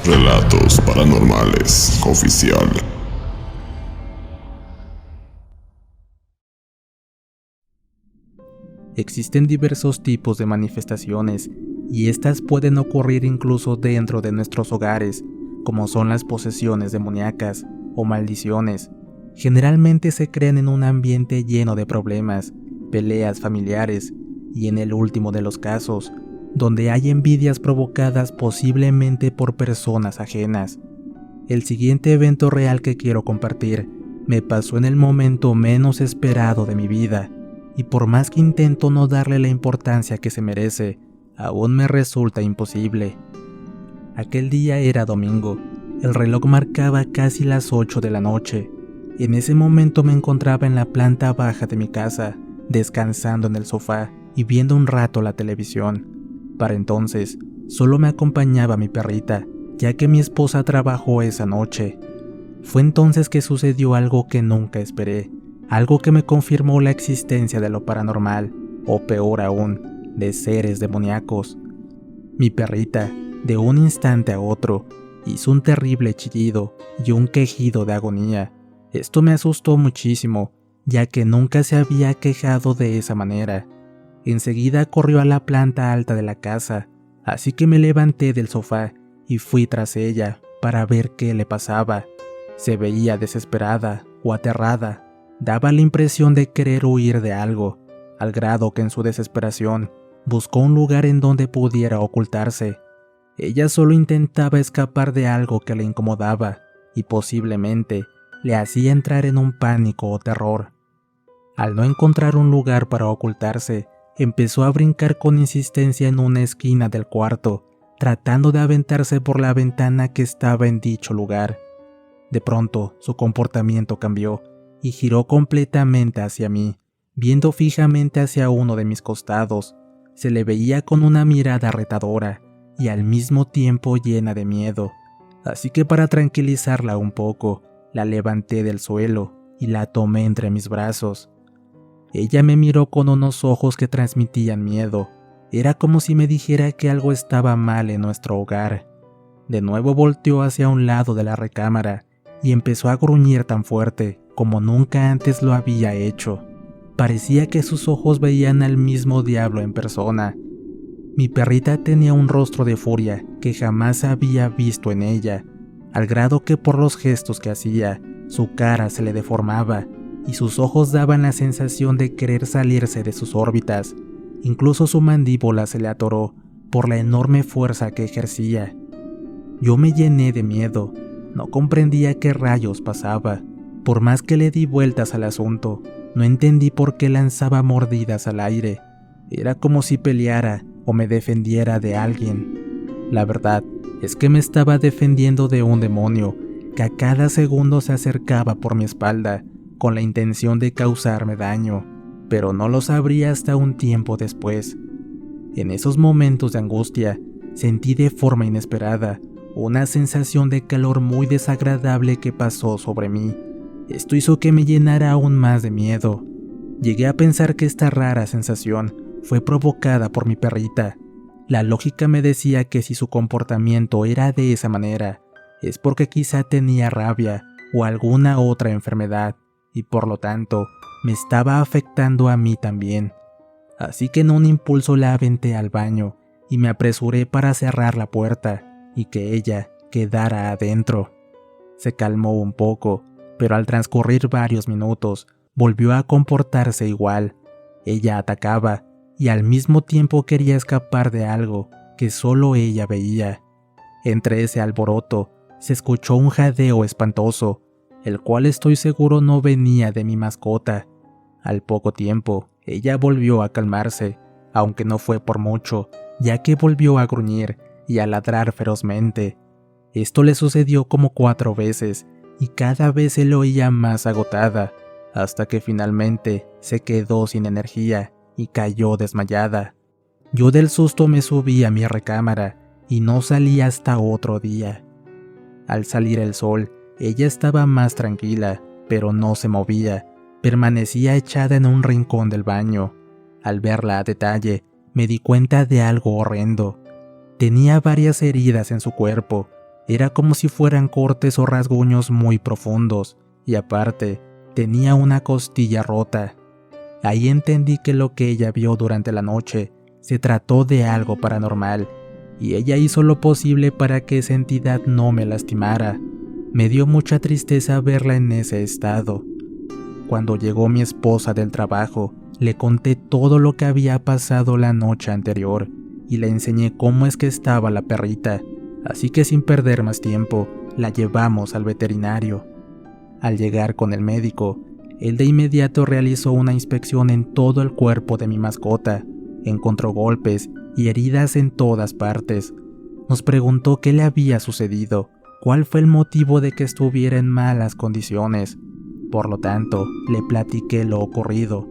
Relatos Paranormales Oficial. Existen diversos tipos de manifestaciones y estas pueden ocurrir incluso dentro de nuestros hogares, como son las posesiones demoníacas o maldiciones. Generalmente se crean en un ambiente lleno de problemas, peleas familiares y en el último de los casos, donde hay envidias provocadas posiblemente por personas ajenas. El siguiente evento real que quiero compartir me pasó en el momento menos esperado de mi vida, y por más que intento no darle la importancia que se merece, aún me resulta imposible. Aquel día era domingo, el reloj marcaba casi las 8 de la noche. En ese momento me encontraba en la planta baja de mi casa, descansando en el sofá y viendo un rato la televisión. Para entonces, solo me acompañaba mi perrita, ya que mi esposa trabajó esa noche. Fue entonces que sucedió algo que nunca esperé, algo que me confirmó la existencia de lo paranormal, o peor aún, de seres demoníacos. Mi perrita, de un instante a otro, hizo un terrible chillido y un quejido de agonía. Esto me asustó muchísimo, ya que nunca se había quejado de esa manera. Enseguida corrió a la planta alta de la casa, así que me levanté del sofá y fui tras ella para ver qué le pasaba. Se veía desesperada o aterrada, daba la impresión de querer huir de algo, al grado que en su desesperación buscó un lugar en donde pudiera ocultarse. Ella solo intentaba escapar de algo que le incomodaba y posiblemente le hacía entrar en un pánico o terror. Al no encontrar un lugar para ocultarse, empezó a brincar con insistencia en una esquina del cuarto, tratando de aventarse por la ventana que estaba en dicho lugar. De pronto, su comportamiento cambió y giró completamente hacia mí, viendo fijamente hacia uno de mis costados. Se le veía con una mirada retadora y al mismo tiempo llena de miedo. Así que para tranquilizarla un poco, la levanté del suelo y la tomé entre mis brazos. Ella me miró con unos ojos que transmitían miedo. Era como si me dijera que algo estaba mal en nuestro hogar. De nuevo volteó hacia un lado de la recámara y empezó a gruñir tan fuerte como nunca antes lo había hecho. Parecía que sus ojos veían al mismo diablo en persona. Mi perrita tenía un rostro de furia que jamás había visto en ella, al grado que por los gestos que hacía, su cara se le deformaba y sus ojos daban la sensación de querer salirse de sus órbitas. Incluso su mandíbula se le atoró por la enorme fuerza que ejercía. Yo me llené de miedo, no comprendía qué rayos pasaba. Por más que le di vueltas al asunto, no entendí por qué lanzaba mordidas al aire. Era como si peleara o me defendiera de alguien. La verdad es que me estaba defendiendo de un demonio que a cada segundo se acercaba por mi espalda con la intención de causarme daño, pero no lo sabría hasta un tiempo después. En esos momentos de angustia, sentí de forma inesperada una sensación de calor muy desagradable que pasó sobre mí. Esto hizo que me llenara aún más de miedo. Llegué a pensar que esta rara sensación fue provocada por mi perrita. La lógica me decía que si su comportamiento era de esa manera, es porque quizá tenía rabia o alguna otra enfermedad, y por lo tanto, me estaba afectando a mí también. Así que en un impulso la aventé al baño y me apresuré para cerrar la puerta y que ella quedara adentro. Se calmó un poco, pero al transcurrir varios minutos, volvió a comportarse igual. Ella atacaba y al mismo tiempo quería escapar de algo que solo ella veía. Entre ese alboroto, se escuchó un jadeo espantoso, el cual estoy seguro no venía de mi mascota. Al poco tiempo, ella volvió a calmarse, aunque no fue por mucho, ya que volvió a gruñir y a ladrar ferozmente. Esto le sucedió como 4 veces, y cada vez se le oía más agotada, hasta que finalmente se quedó sin energía y cayó desmayada. Yo del susto me subí a mi recámara y no salí hasta otro día. Al salir el sol, ella estaba más tranquila, pero no se movía. Permanecía echada en un rincón del baño. Al verla a detalle, me di cuenta de algo horrendo. Tenía varias heridas en su cuerpo, Era como si fueran cortes o rasguños muy profundos, y aparte, tenía una costilla rota. Ahí entendí que lo que ella vio durante la noche se trató de algo paranormal, y ella hizo lo posible para que esa entidad no me lastimara. Me dio mucha tristeza verla en ese estado. Cuando llegó mi esposa del trabajo, le conté todo lo que había pasado la noche anterior, y le enseñé cómo es que estaba la perrita, así que sin perder más tiempo, la llevamos al veterinario. Al llegar con el médico, él de inmediato realizó una inspección en todo el cuerpo de mi mascota. Encontró golpes y heridas en todas partes. Nos preguntó qué le había sucedido, cuál fue el motivo de que estuviera en malas condiciones. Por lo tanto, le platiqué lo ocurrido.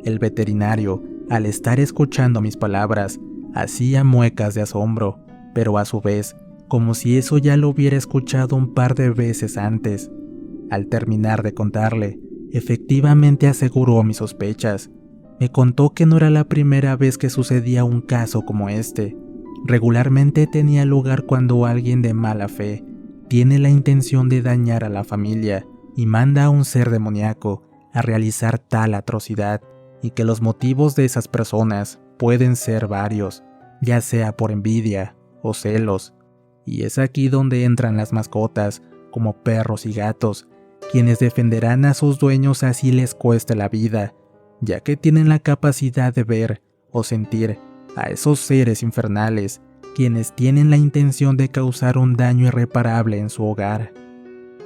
El veterinario, al estar escuchando mis palabras, hacía muecas de asombro, pero a su vez, como si eso ya lo hubiera escuchado un par de veces antes. Al terminar de contarle, efectivamente aseguró mis sospechas. Me contó que no era la primera vez que sucedía un caso como este. Regularmente tenía lugar cuando alguien de mala fe tiene la intención de dañar a la familia y manda a un ser demoníaco a realizar tal atrocidad, y que los motivos de esas personas pueden ser varios, ya sea por envidia o celos. Y es aquí donde entran las mascotas, como perros y gatos, quienes defenderán a sus dueños así les cueste la vida, ya que tienen la capacidad de ver o sentir a esos seres infernales, quienes tienen la intención de causar un daño irreparable en su hogar.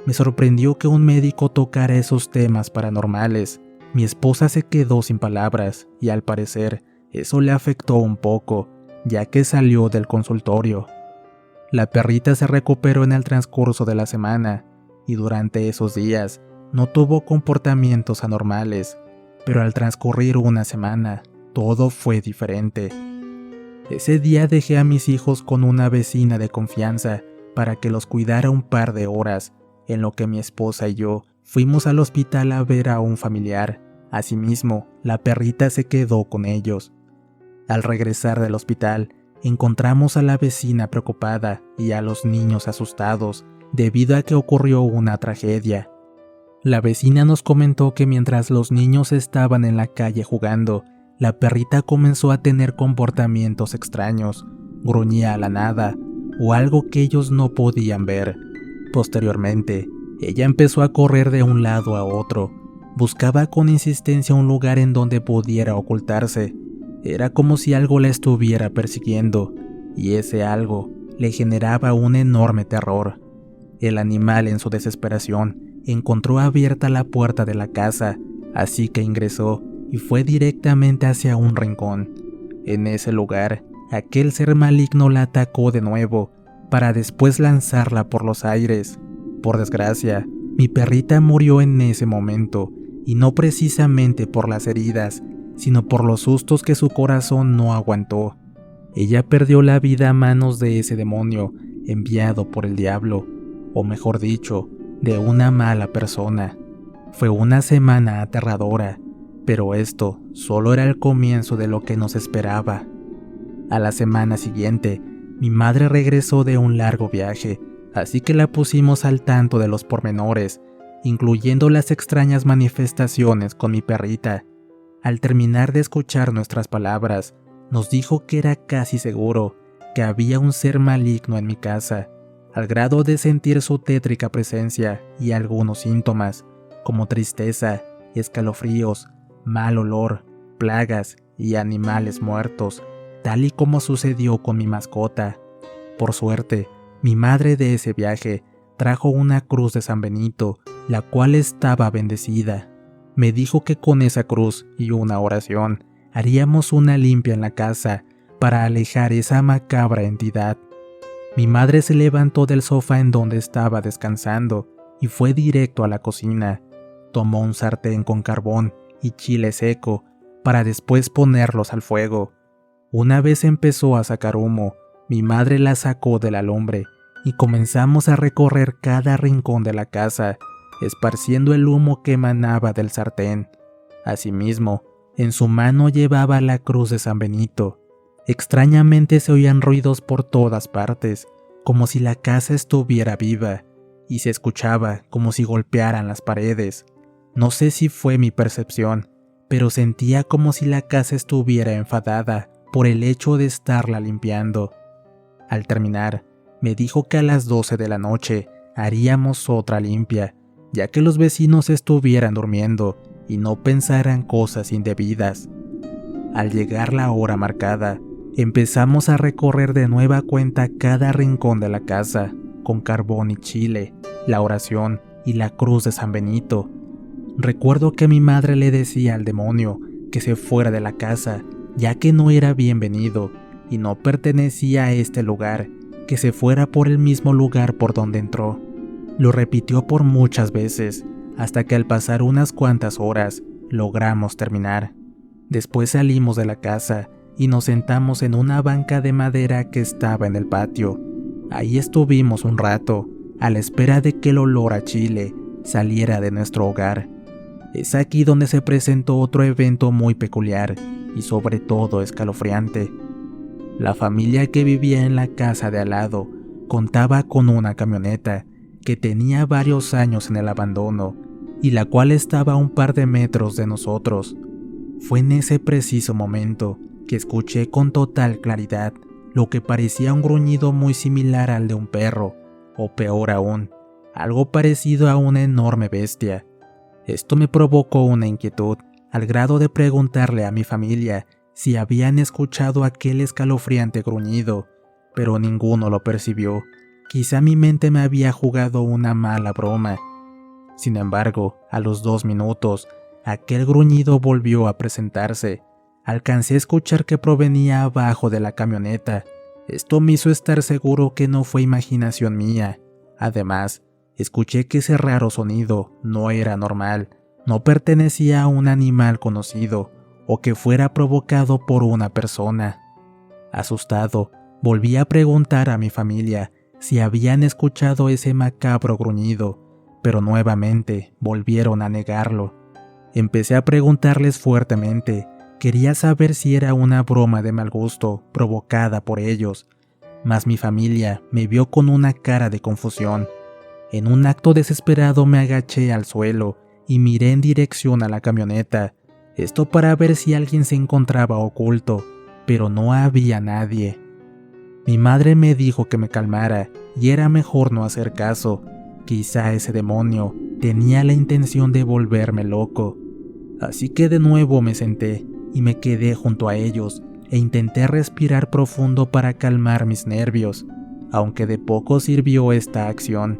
Me sorprendió que un médico tocara esos temas paranormales. Mi esposa se quedó sin palabras y al parecer eso le afectó un poco, ya que salió del consultorio. La perrita se recuperó en el transcurso de la semana y durante esos días no tuvo comportamientos anormales, pero al transcurrir una semana todo fue diferente. Ese día dejé a mis hijos con una vecina de confianza para que los cuidara un par de horas, en lo que mi esposa y yo fuimos al hospital a ver a un familiar. Asimismo, la perrita se quedó con ellos. Al regresar del hospital, encontramos a la vecina preocupada y a los niños asustados debido a que ocurrió una tragedia. La vecina nos comentó que mientras los niños estaban en la calle jugando, la perrita comenzó a tener comportamientos extraños, gruñía a la nada o algo que ellos no podían ver. Posteriormente, ella empezó a correr de un lado a otro. Buscaba con insistencia un lugar en donde pudiera ocultarse. Era como si algo la estuviera persiguiendo, y ese algo le generaba un enorme terror. El animal, en su desesperación, encontró abierta la puerta de la casa, así que ingresó y fue directamente hacia un rincón. En ese lugar, aquel ser maligno la atacó de nuevo, para después lanzarla por los aires. Por desgracia, mi perrita murió en ese momento, y no precisamente por las heridas, sino por los sustos que su corazón no aguantó. Ella perdió la vida a manos de ese demonio enviado por el diablo, o mejor dicho, de una mala persona. Fue una semana aterradora, pero esto solo era el comienzo de lo que nos esperaba. A la semana siguiente, mi madre regresó de un largo viaje, así que la pusimos al tanto de los pormenores, incluyendo las extrañas manifestaciones con mi perrita. Al terminar de escuchar nuestras palabras, nos dijo que era casi seguro que había un ser maligno en mi casa, al grado de sentir su tétrica presencia y algunos síntomas, como tristeza, escalofríos, mal olor, plagas y animales muertos, tal y como sucedió con mi mascota. Por suerte, mi madre de ese viaje trajo una cruz de San Benito, la cual estaba bendecida. Me dijo que con esa cruz y una oración haríamos una limpia en la casa para alejar esa macabra entidad. Mi madre se levantó del sofá en donde estaba descansando y fue directo a la cocina. Tomó un sartén con carbón y chile seco para después ponerlos al fuego. Una vez empezó a sacar humo, mi madre la sacó de la lumbre y comenzamos a recorrer cada rincón de la casa, esparciendo el humo que emanaba del sartén. Asimismo, en su mano llevaba la cruz de San Benito. Extrañamente se oían ruidos por todas partes, como si la casa estuviera viva, y se escuchaba como si golpearan las paredes. No sé si fue mi percepción, pero sentía como si la casa estuviera enfadada por el hecho de estarla limpiando. Al terminar, me dijo que a las 12 de la noche haríamos otra limpia, ya que los vecinos estuvieran durmiendo y no pensaran cosas indebidas. Al llegar la hora marcada, empezamos a recorrer de nueva cuenta cada rincón de la casa, con carbón y chile, la oración y la cruz de San Benito. Recuerdo que mi madre le decía al demonio que se fuera de la casa, ya que no era bienvenido y no pertenecía a este lugar, que se fuera por el mismo lugar por donde entró. Lo repitió por muchas veces, hasta que al pasar unas cuantas horas, logramos terminar. Después salimos de la casa y nos sentamos en una banca de madera que estaba en el patio. Ahí estuvimos un rato, a la espera de que el olor a chile saliera de nuestro hogar. Es aquí donde se presentó otro evento muy peculiar y sobre todo escalofriante. La familia que vivía en la casa de al lado contaba con una camioneta que tenía varios años en el abandono y la cual estaba a un par de metros de nosotros. Fue en ese preciso momento que escuché con total claridad lo que parecía un gruñido muy similar al de un perro, o peor aún, algo parecido a una enorme bestia. Esto me provocó una inquietud, al grado de preguntarle a mi familia si habían escuchado aquel escalofriante gruñido, pero ninguno lo percibió. Quizá mi mente me había jugado una mala broma. Sin embargo, a los 2 minutos, aquel gruñido volvió a presentarse. Alcancé a escuchar que provenía abajo de la camioneta. Esto me hizo estar seguro que no fue imaginación mía. Además, escuché que ese raro sonido no era normal, no pertenecía a un animal conocido, o que fuera provocado por una persona. Asustado, volví a preguntar a mi familia si habían escuchado ese macabro gruñido, pero nuevamente volvieron a negarlo. Empecé a preguntarles fuertemente. Quería saber si era una broma de mal gusto provocada por ellos, mas mi familia me vio con una cara de confusión. En un acto desesperado me agaché al suelo y miré en dirección a la camioneta, esto para ver si alguien se encontraba oculto, pero no había nadie. Mi madre me dijo que me calmara y era mejor no hacer caso. Quizá ese demonio tenía la intención de volverme loco. Así que de nuevo me senté y me quedé junto a ellos e intenté respirar profundo para calmar mis nervios, aunque de poco sirvió esta acción,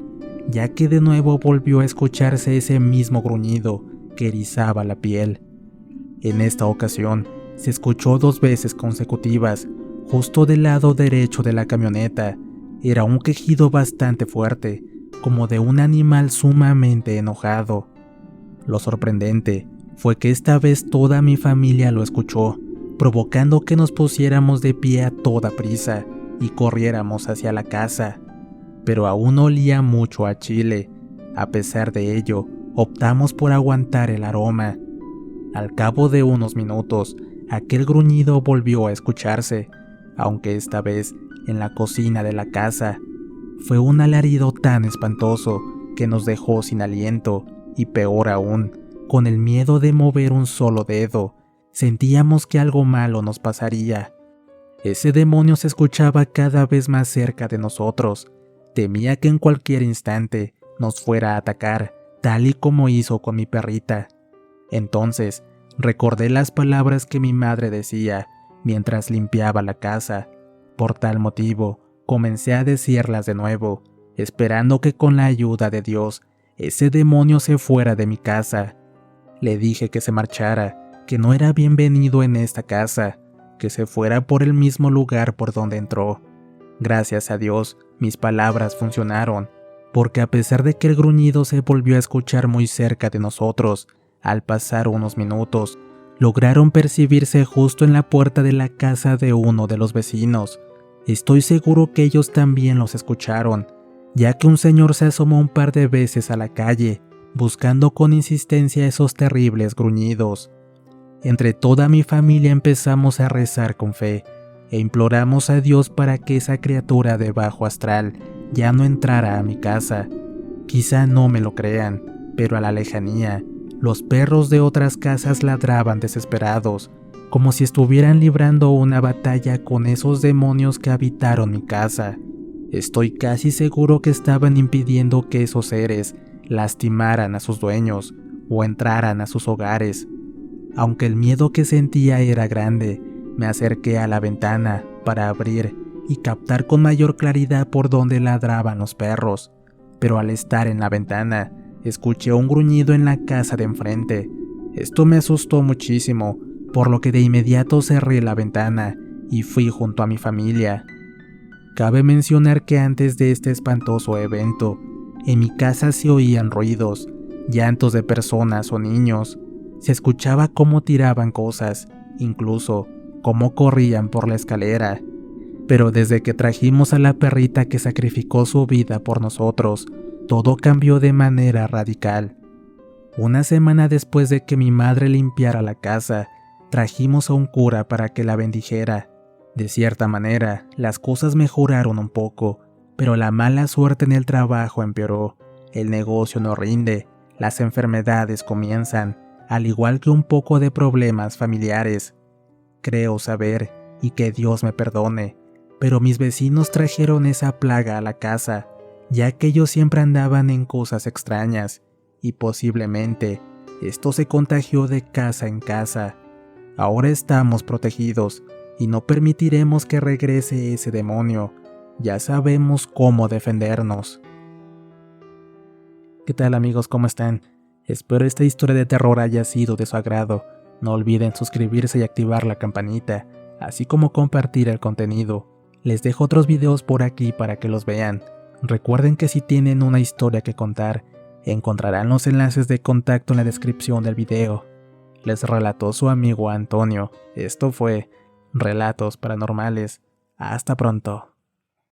ya que de nuevo volvió a escucharse ese mismo gruñido que erizaba la piel. En esta ocasión se escuchó 2 veces consecutivas, justo del lado derecho de la camioneta. Era un quejido bastante fuerte, como de un animal sumamente enojado. Lo sorprendente fue que esta vez toda mi familia lo escuchó, provocando que nos pusiéramos de pie a toda prisa y corriéramos hacia la casa. Pero aún olía mucho a chile. A pesar de ello, optamos por aguantar el aroma. Al cabo de unos minutos, aquel gruñido volvió a escucharse, aunque esta vez en la cocina de la casa. Fue un alarido tan espantoso que nos dejó sin aliento y peor aún, con el miedo de mover un solo dedo. Sentíamos que algo malo nos pasaría. Ese demonio se escuchaba cada vez más cerca de nosotros. Temía que en cualquier instante nos fuera a atacar, tal y como hizo con mi perrita. Entonces, recordé las palabras que mi madre decía mientras limpiaba la casa. Por tal motivo, comencé a decirlas de nuevo, esperando que con la ayuda de Dios, ese demonio se fuera de mi casa. Le dije que se marchara, que no era bienvenido en esta casa, que se fuera por el mismo lugar por donde entró. Gracias a Dios, mis palabras funcionaron, porque a pesar de que el gruñido se volvió a escuchar muy cerca de nosotros, al pasar unos minutos, lograron percibirse justo en la puerta de la casa de uno de los vecinos. Estoy seguro que ellos también los escucharon, ya que un señor se asomó un par de veces a la calle, buscando con insistencia esos terribles gruñidos. Entre toda mi familia empezamos a rezar con fe. e imploramos a Dios para que esa criatura de bajo astral ya no entrara a mi casa. Quizá no me lo crean, pero a la lejanía, los perros de otras casas ladraban desesperados, como si estuvieran librando una batalla con esos demonios que habitaron mi casa. Estoy casi seguro que estaban impidiendo que esos seres lastimaran a sus dueños o entraran a sus hogares. Aunque el miedo que sentía era grande, me acerqué a la ventana para abrir y captar con mayor claridad por dónde ladraban los perros, pero al estar en la ventana, escuché un gruñido en la casa de enfrente. Esto me asustó muchísimo, por lo que de inmediato cerré la ventana y fui junto a mi familia. Cabe mencionar que antes de este espantoso evento, en mi casa se oían ruidos, llantos de personas o niños. Se escuchaba cómo tiraban cosas, incluso cómo corrían por la escalera. Pero desde que trajimos a la perrita que sacrificó su vida por nosotros, todo cambió de manera radical. Una semana después de que mi madre limpiara la casa, trajimos a un cura para que la bendijera. De cierta manera, las cosas mejoraron un poco, pero la mala suerte en el trabajo empeoró. El negocio no rinde, las enfermedades comienzan, al igual que un poco de problemas familiares. Creo saber, y que Dios me perdone, pero mis vecinos trajeron esa plaga a la casa, ya que ellos siempre andaban en cosas extrañas, y posiblemente esto se contagió de casa en casa. Ahora estamos protegidos, y no permitiremos que regrese ese demonio. Ya sabemos cómo defendernos. ¿Qué tal, amigos? ¿Cómo están? Espero esta historia de terror haya sido de su agrado. No olviden suscribirse y activar la campanita, así como compartir el contenido. Les dejo otros videos por aquí para que los vean. Recuerden que si tienen una historia que contar, encontrarán los enlaces de contacto en la descripción del video. Les relató su amigo Antonio. Esto fue Relatos Paranormales. Hasta pronto.